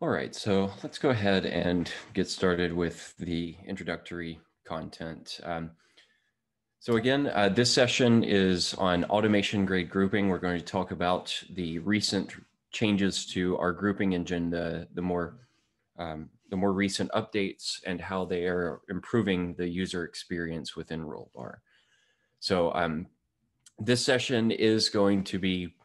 All right, so let's go ahead and get started with the introductory content. So again, this session is on automation grade grouping. We're going to talk about the recent changes to our grouping engine, the more recent updates and how they are improving the user experience within Rollbar. So this session is going to be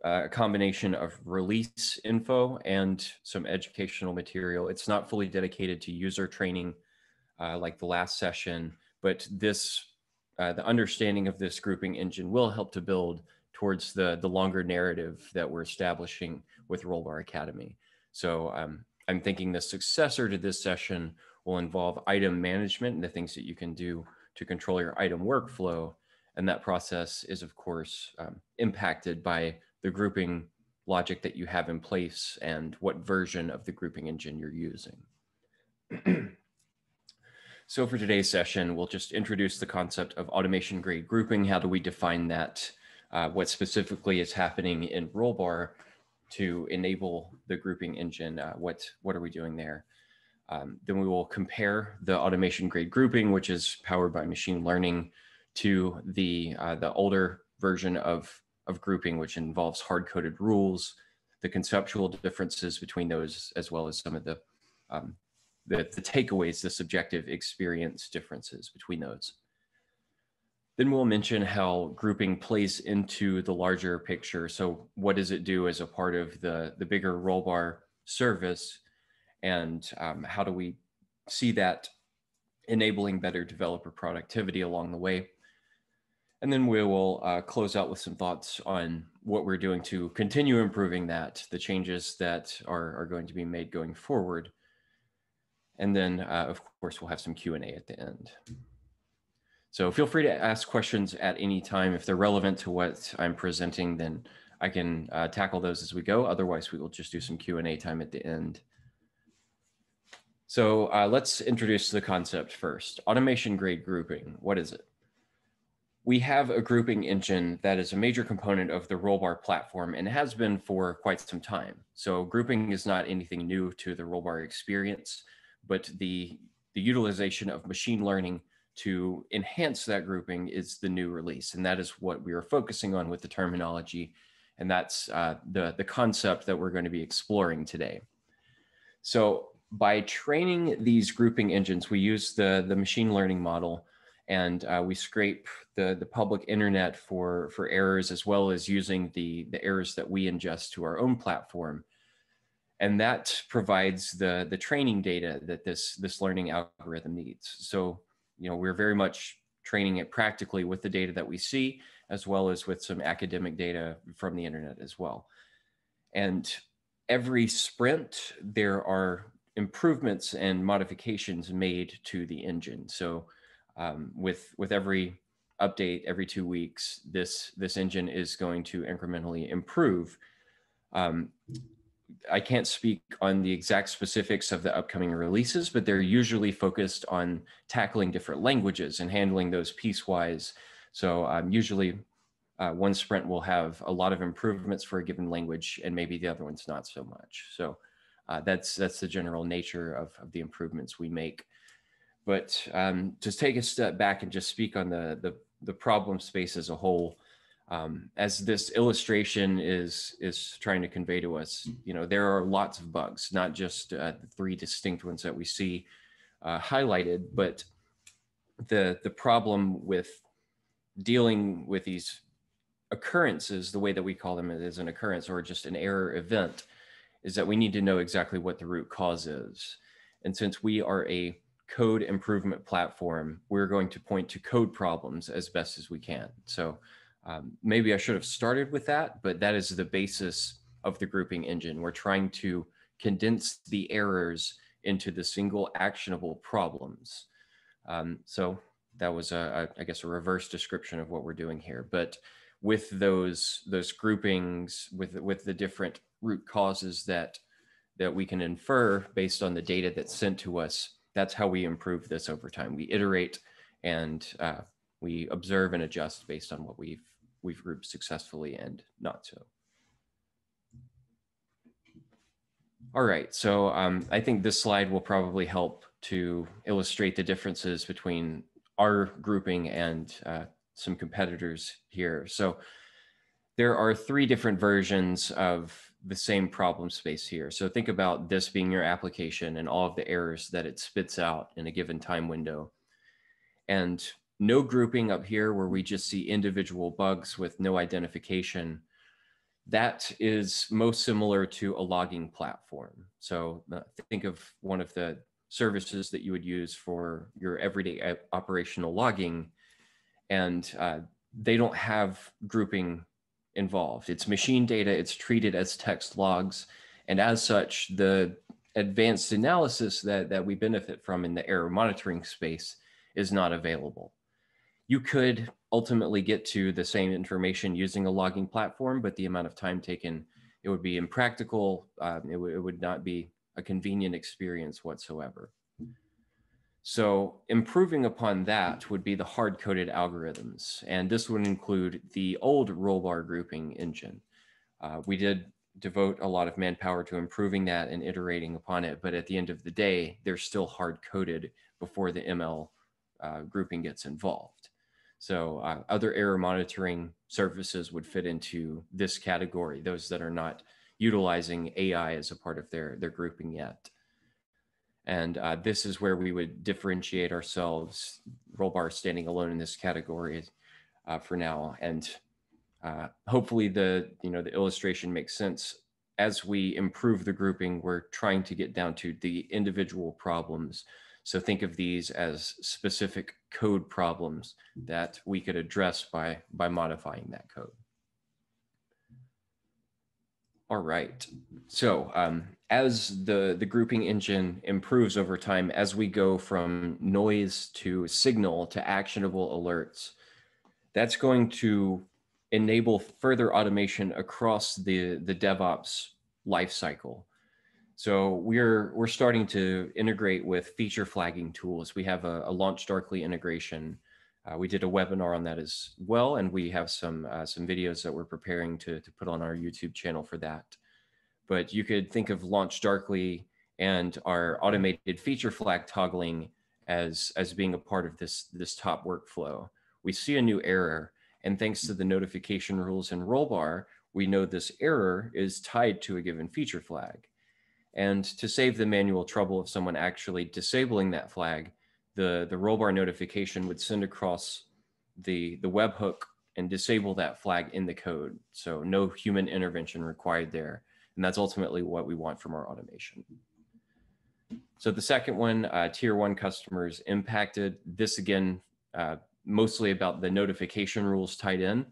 a combination of release info and some educational material. It's not fully dedicated to user training like the last session, but the understanding of this grouping engine will help to build towards the longer narrative that we're establishing with Rollbar Academy. So I'm thinking the successor to this session will involve item management and the things that you can do to control your item workflow. And that process is, of course, impacted by the grouping logic that you have in place and what version of the grouping engine you're using. So for today's session, we'll just introduce the concept of automation grade grouping. How do we define that? What specifically is happening in Rollbar to enable the grouping engine? What are we doing there? Then we will compare the automation grade grouping, which is powered by machine learning, to the older version of grouping, which involves hard-coded rules, the conceptual differences between those, as well as some of the takeaways, the subjective experience differences between those. Then we'll mention how grouping plays into the larger picture. So what does it do as a part of the bigger Rollbar service? And how do we see that enabling better developer productivity along the way? And then we will close out with some thoughts on what we're doing to continue improving that, the changes that are going to be made going forward. And then, of course, we'll have some Q&A at the end. So feel free to ask questions at any time. If they're relevant to what I'm presenting, then I can tackle those as we go. Otherwise, we will just do some Q&A time at the end. So let's introduce the concept first. Automation grade grouping, what is it? We have a grouping engine that is a major component of the Rollbar platform and has been for quite some time. So grouping is not anything new to the Rollbar experience, but the utilization of machine learning to enhance that grouping is the new release. And that is what we are focusing on with the terminology. And that's the concept that we're going to be exploring today. So by training these grouping engines, we use the machine learning model, and we scrape the public internet for errors, as well as using the errors that we ingest to our own platform. And that provides the training data that this learning algorithm needs. So, we're very much training it practically with the data that we see, as well as with some academic data from the internet as well. And every sprint, there are improvements and modifications made to the engine. So with every update every 2 weeks, this engine is going to incrementally improve. I can't speak on the exact specifics of the upcoming releases, but they're usually focused on tackling different languages and handling those piecewise. So usually one sprint will have a lot of improvements for a given language, and maybe the other one's not so much. So that's the general nature of the improvements we make. But to take a step back and just speak on the problem space as a whole, as this illustration is trying to convey to us, there are lots of bugs, not just the 3 distinct ones that we see highlighted, but the problem with dealing with these occurrences, the way that we call them as an occurrence or just an error event, is that we need to know exactly what the root cause is. And since we are a code improvement platform, we're going to point to code problems as best as we can. So maybe I should have started with that, but that is the basis of the grouping engine. We're trying to condense the errors into the single actionable problems. So that was, I guess, a reverse description of what we're doing here. But with those groupings, with the different root causes that we can infer based on the data that's sent to us, that's how we improve this over time. We iterate and we observe and adjust based on what we've grouped successfully and not so. All right, so I think this slide will probably help to illustrate the differences between our grouping and some competitors here. So there are three different versions of the same problem space here. So think about this being your application and all of the errors that it spits out in a given time window. And no grouping up here where we just see individual bugs with no identification. That is most similar to a logging platform. So think of one of the services that you would use for your everyday operational logging, and they don't have grouping involved. It's machine data, it's treated as text logs, and as such, the advanced analysis that we benefit from in the error monitoring space is not available. You could ultimately get to the same information using a logging platform, but the amount of time taken, it would be impractical. It would not be a convenient experience whatsoever. So improving upon that would be the hard-coded algorithms. And this would include the old Rollbar grouping engine. We did devote a lot of manpower to improving that and iterating upon it. But at the end of the day, they're still hard-coded before the ML grouping gets involved. So other error monitoring services would fit into this category, those that are not utilizing AI as a part of their grouping yet. And this is where we would differentiate ourselves, Rollbar standing alone in this category for now. And hopefully the illustration makes sense. As we improve the grouping, we're trying to get down to the individual problems. So think of these as specific code problems that we could address by modifying that code. All right. So as the grouping engine improves over time, as we go from noise to signal to actionable alerts, that's going to enable further automation across the DevOps lifecycle. So we're starting to integrate with feature flagging tools. We have a Launch Darkly integration. We did a webinar on that as well, and we have some videos that we're preparing to put on our YouTube channel for that. But you could think of Launch Darkly and our automated feature flag toggling as being a part of this top workflow. We see a new error, and thanks to the notification rules in Rollbar, we know this error is tied to a given feature flag. And to save the manual trouble of someone actually disabling that flag, the Rollbar notification would send across the webhook and disable that flag in the code. So no human intervention required there. And that's ultimately what we want from our automation. So the second one, tier 1 customers impacted. This again, mostly about the notification rules tied in.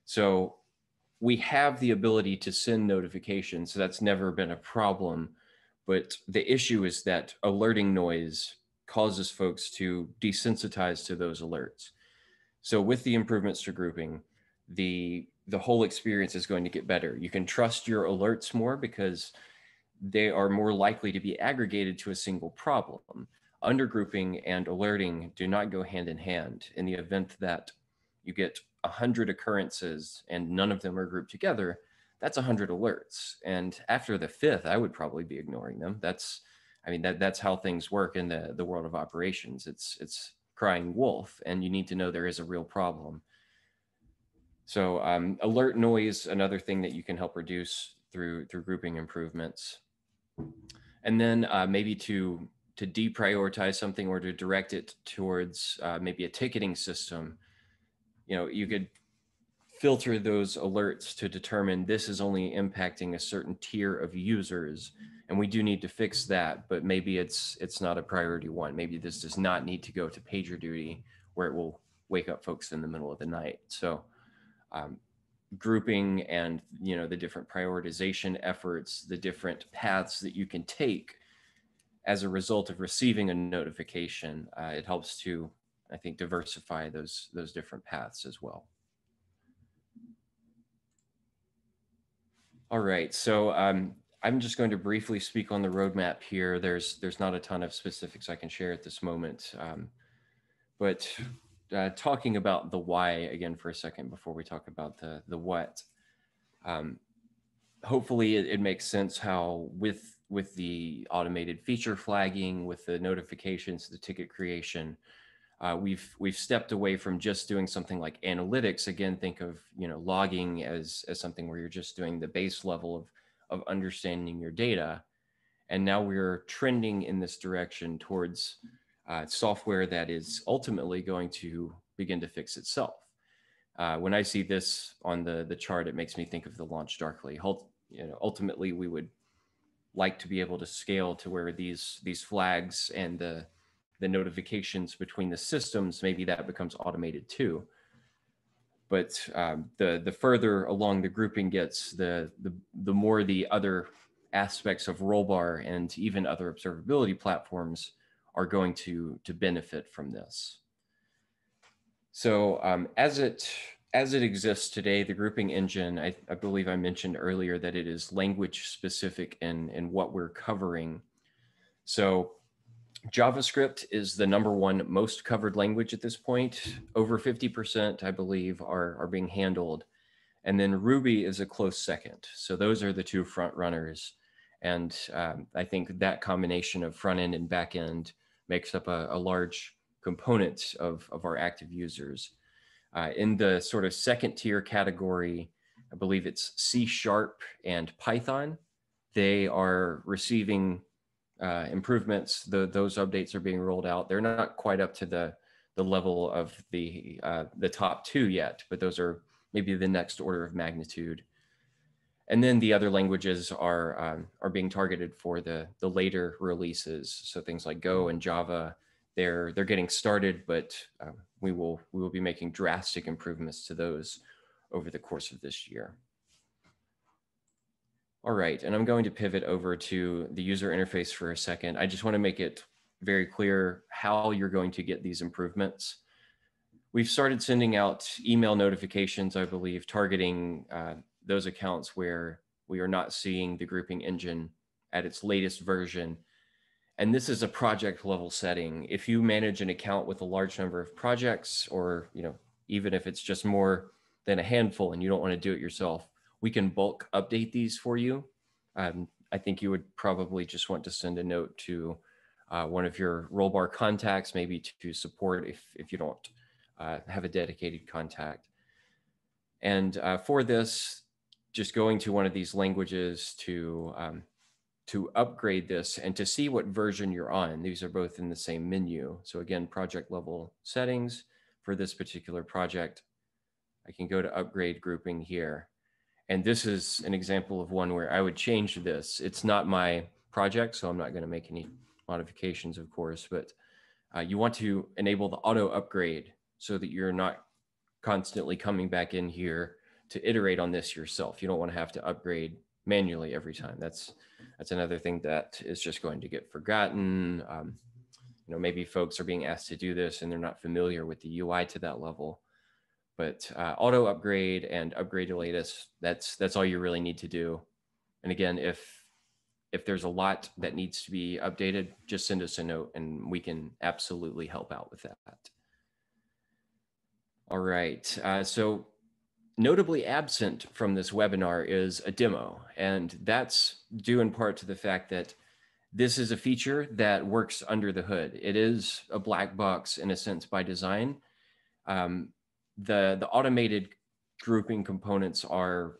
So we have the ability to send notifications, so that's never been a problem. But the issue is that alerting noise causes folks to desensitize to those alerts. So with the improvements to grouping, the whole experience is going to get better. You can trust your alerts more because they are more likely to be aggregated to a single problem. Undergrouping and alerting do not go hand in hand. In the event that you get 100 occurrences and none of them are grouped together, that's 100 alerts. And after the fifth, I would probably be ignoring them. That's how things work in the world of operations. It's crying wolf, and you need to know there is a real problem. So alert noise, another thing that you can help reduce through grouping improvements. And then maybe to deprioritize something or to direct it towards maybe a ticketing system, you could filter those alerts to determine this is only impacting a certain tier of users, and we do need to fix that, but maybe it's not a priority one. Maybe this does not need to go to PagerDuty where it will wake up folks in the middle of the night. So grouping and the different prioritization efforts, the different paths that you can take as a result of receiving a notification, it helps to, I think, diversify those different paths as well. All right, so I'm just going to briefly speak on the roadmap here. There's not a ton of specifics I can share at this moment, but talking about the why again for a second before we talk about the what. hopefully it makes sense how with the automated feature flagging, with the notifications, the ticket creation, we've stepped away from just doing something like analytics. Again, think of logging as something where you're just doing the base level of understanding your data, and now we're trending in this direction towards software that is ultimately going to begin to fix itself. When I see this on the chart, it makes me think of the launch darkly. Ultimately, we would like to be able to scale to where these flags and the notifications between the systems, maybe that becomes automated too. But the further along the grouping gets, the more the other aspects of Rollbar and even other observability platforms are going to benefit from this. So as it exists today, the grouping engine, I believe I mentioned earlier that it is language specific in what we're covering. So JavaScript is the #1 most covered language at this point. Over 50%, I believe, are being handled. And then Ruby is a close second. So those are the two front runners. And I think that combination of front end and back end makes up a large component of our active users. In the sort of second tier category, I believe it's C# and Python. They are receiving improvements. Those updates are being rolled out. They're not quite up to the level of the top two yet, but those are maybe the next order of magnitude. And then the other languages are being targeted for the later releases. So things like Go and Java, they're getting started, but we will be making drastic improvements to those over the course of this year. All right, and I'm going to pivot over to the user interface for a second. I just want to make it very clear how you're going to get these improvements. We've started sending out email notifications, I believe, targeting those accounts where we are not seeing the grouping engine at its latest version. And this is a project level setting. If you manage an account with a large number of projects, or even if it's just more than a handful and you don't want to do it yourself, we can bulk update these for you. I think you would probably just want to send a note to one of your Rollbar contacts, maybe to support if you don't have a dedicated contact. And for this, just going to one of these languages to upgrade this and to see what version you're on. These are both in the same menu. So again, project level settings for this particular project. I can go to upgrade grouping here. And this is an example of one where I would change this. It's not my project, so I'm not going to make any modifications, of course, but you want to enable the auto upgrade so that you're not constantly coming back in here to iterate on this yourself. You don't want to have to upgrade manually every time. That's another thing that is just going to get forgotten. Maybe folks are being asked to do this and they're not familiar with the UI to that level. But auto upgrade and upgrade to latest, that's all you really need to do. And again, if there's a lot that needs to be updated, just send us a note and we can absolutely help out with that. All right, so notably absent from this webinar is a demo, and that's due in part to the fact that this is a feature that works under the hood. It is a black box in a sense by design. The automated grouping components are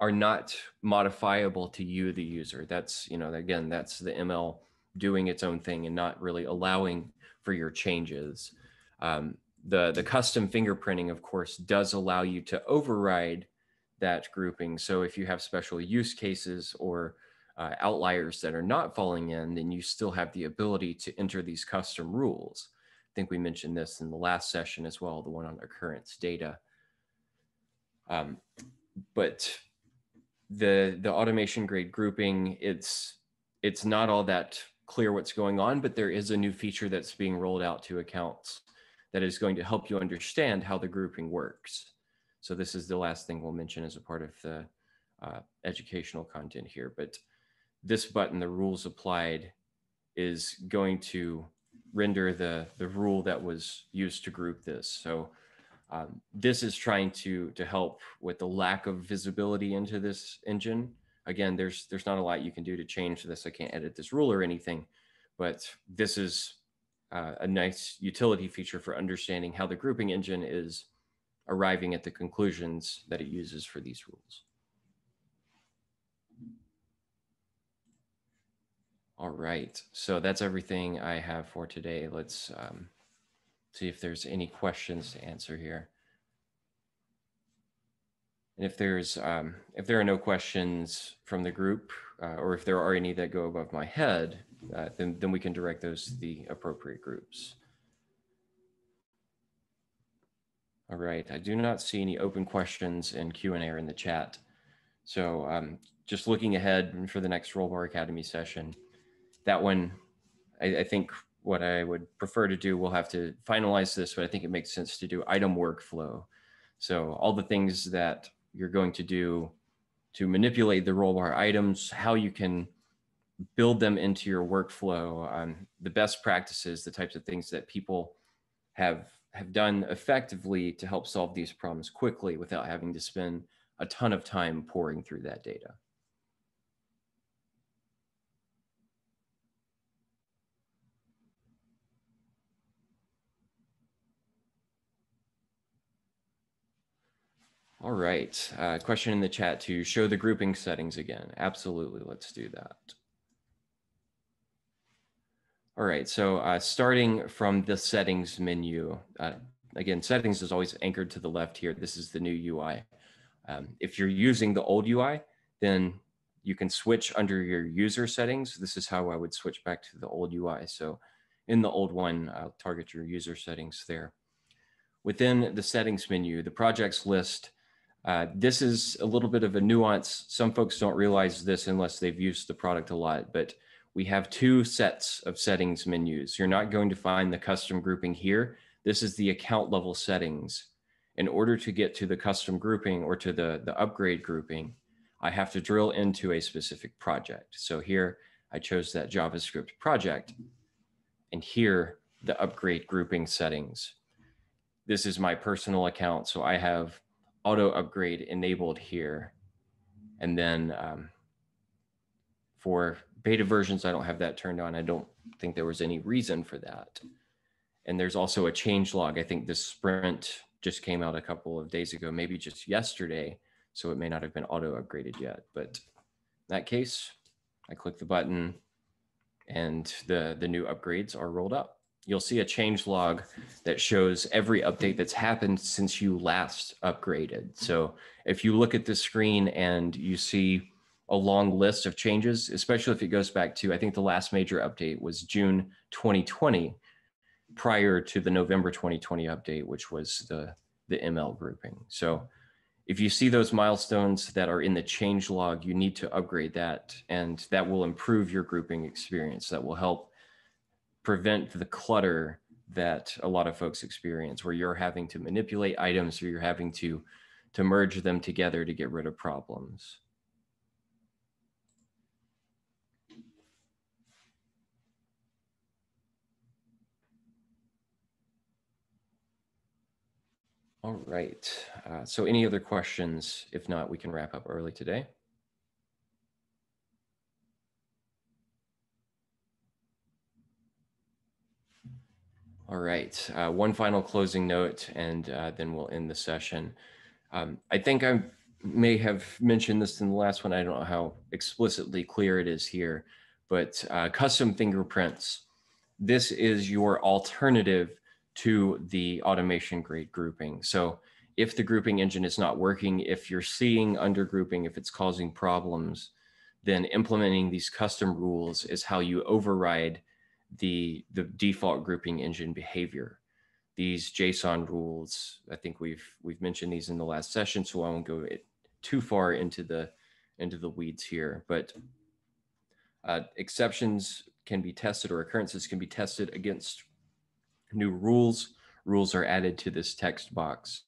not modifiable to you, the user. That's, again, that's the ML doing its own thing and not really allowing for your changes. The custom fingerprinting, of course, does allow you to override that grouping. So if you have special use cases or outliers that are not falling in, then you still have the ability to enter these custom rules. I think we mentioned this in the last session as well, the one on occurrence data. But the automation grade grouping, it's not all that clear what's going on, but there is a new feature that's being rolled out to accounts that is going to help you understand how the grouping works. So this is the last thing we'll mention as a part of the educational content here. But this button, the rules applied, is going to render the rule that was used to group this. So This is trying to help with the lack of visibility into this engine. Again, there's not a lot you can do to change this. I can't edit this rule or anything, but this is a nice utility feature for understanding how the grouping engine is arriving at the conclusions that it uses for these rules. All right, so that's everything I have for today. Let's see if there's any questions to answer here. And if there are no questions from the group, or if there are any that go above my head, then we can direct those to the appropriate groups. All right, I do not see any open questions in Q&A or in the chat. So just looking ahead for the next Rollbar Academy session, that one, I think what I would prefer to do, we'll have to finalize this, but I think it makes sense to do item workflow. So all the things that you're going to do to manipulate the Rollbar items, how you can build them into your workflow, the best practices, the types of things that people have done effectively to help solve these problems quickly without having to spend a ton of time pouring through that data. All right, question in the chat to show the grouping settings again. Absolutely, let's do that. All right, so starting from the settings menu, again, settings is always anchored to the left here. This is the new UI. If you're using the old UI, then you can switch under your user settings. This is how I would switch back to the old UI. So in the old one, I'll target your user settings there. Within the settings menu, the projects list, this is a little bit of a nuance. Some folks don't realize this unless they've used the product a lot, but we have two sets of settings menus. You're not going to find the custom grouping here. This is the account level settings. In order to get to the custom grouping or to the upgrade grouping, I have to drill into a specific project. So here I chose that JavaScript project, and here the upgrade grouping settings. This is my personal account, so I have auto upgrade enabled here. And then for beta versions, I don't have that turned on. I don't think there was any reason for that. And there's also a change log. I think this sprint just came out a couple of days ago, maybe just yesterday. So it may not have been auto upgraded yet, but in that case, I click the button and the new upgrades are rolled up. You'll see a change log that shows every update that's happened since you last upgraded. So if you look at the screen and you see a long list of changes, especially if it goes back to, I think the last major update was June 2020, prior to the November 2020 update, which was the ML grouping. So if you see those milestones that are in the change log, you need to upgrade that, and that will improve your grouping experience. That will help prevent the clutter that a lot of folks experience, where you're having to manipulate items or you're having to merge them together to get rid of problems. All right, so any other questions? If not, we can wrap up early today. All right, one final closing note, and then we'll end the session. I think I may have mentioned this in the last one. I don't know how explicitly clear it is here, but custom fingerprints. This is your alternative to the automation grade grouping. So if the grouping engine is not working, if you're seeing undergrouping, if it's causing problems, then implementing these custom rules is how you override the default grouping engine behavior. These JSON rules, I think we've mentioned these in the last session, so I won't go too far into the weeds here, but exceptions can be tested, or occurrences can be tested against new rules. Rules are added to this text box,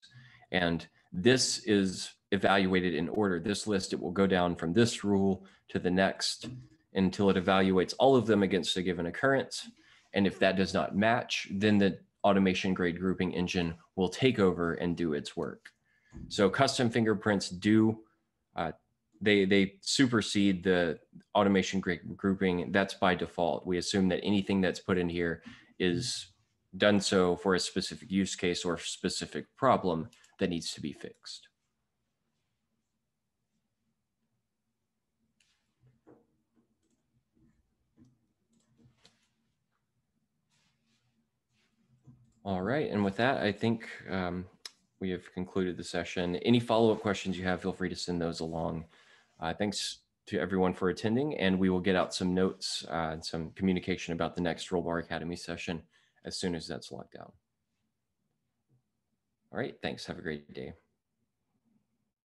and this is evaluated in order. This list, it will go down from this rule to the next until it evaluates all of them against a given occurrence. And if that does not match, then the automation grade grouping engine will take over and do its work. So custom fingerprints do, they supersede the automation grade grouping. That's by default. We assume that anything that's put in here is done so for a specific use case or specific problem that needs to be fixed. All right, and with that, I think we have concluded the session. Any follow-up questions you have, feel free to send those along. Thanks to everyone for attending, and we will get out some notes and some communication about the next Rollbar Academy session as soon as that's locked down. All right, thanks. Have a great day.